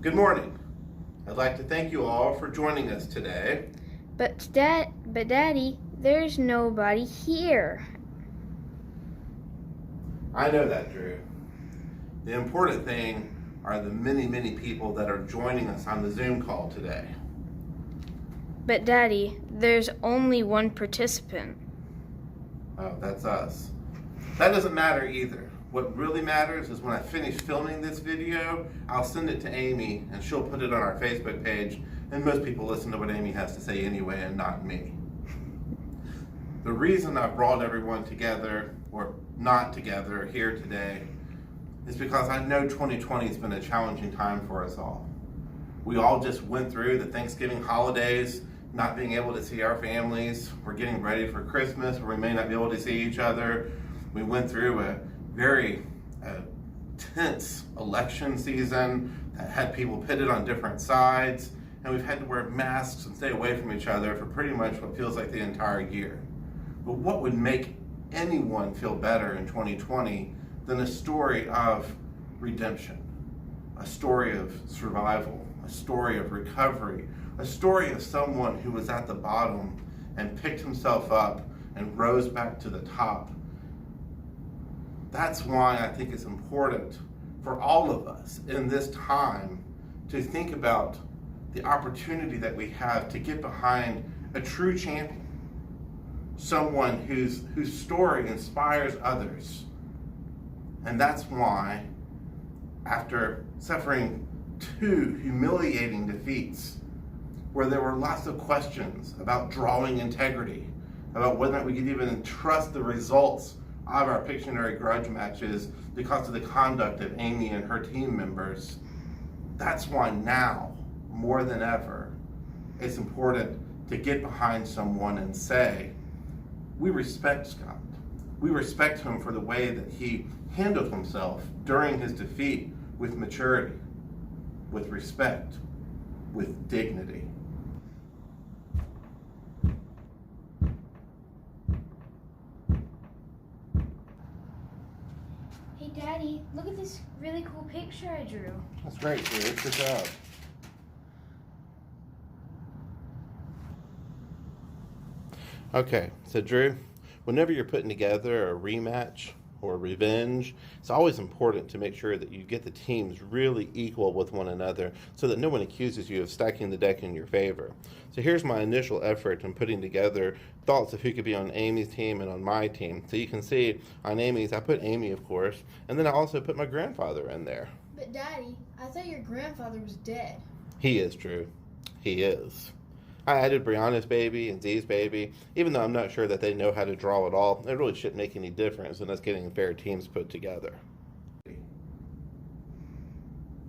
Good morning. I'd like to thank you all for joining us today. But Daddy, there's nobody here. I know that, Drew. The important thing are the many people that are joining us on the Zoom call today. But Daddy, there's only one participant. Oh, that's us. That doesn't matter either. What really matters is when I finish filming this video, I'll send it to Amy and she'll put it on our Facebook page, and most people listen to what Amy has to say anyway and not me. The reason I brought everyone together, or not together, here today is because I know 2020 has been a challenging time for us all. We all just went through the Thanksgiving holidays, not being able to see our families. We're getting ready for Christmas where we may not be able to see each other. We went through a very tense election season that had people pitted on different sides, and we've had to wear masks and stay away from each other for pretty much what feels like the entire year. But what would make anyone feel better in 2020 than a story of redemption, a story of survival, a story of recovery, a story of someone who was at the bottom and picked himself up and rose back to the top. That's why I think it's important for all of us in this time to think about the opportunity that we have to get behind a true champion, someone whose story inspires others. And that's why, after suffering 2 humiliating defeats, where there were lots of questions about drawing integrity, about whether or not we could even trust the results of our Pictionary grudge matches because of the conduct of Amy and her team members, that's why now, more than ever, it's important to get behind someone and say, we respect Scott. We respect him for the way that he handled himself during his defeat with maturity, with respect, with dignity. Hey Daddy, look at this really cool picture I drew. That's great, Drew. Good job. Okay, so Drew, whenever you're putting together a rematch or revenge, it's always important to make sure that you get the teams really equal with one another so that no one accuses you of stacking the deck in your favor. So here's my initial effort in putting together thoughts of who could be on Amy's team and on my team. So you can see on Amy's, I put Amy, of course, and then I also put my grandfather in there. But Daddy, I thought your grandfather was dead. He is, Drew. He is. I added Brianna's baby and Zee's baby, even though I'm not sure that they know how to draw at all. It really shouldn't make any difference in us getting fair teams put together.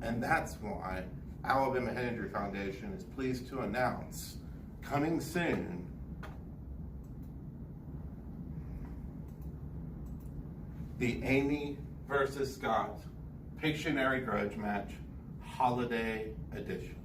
And that's why Alabama Head Injury Foundation is pleased to announce, coming soon, the Amy versus Scott Pictionary Grudge Match Holiday Edition.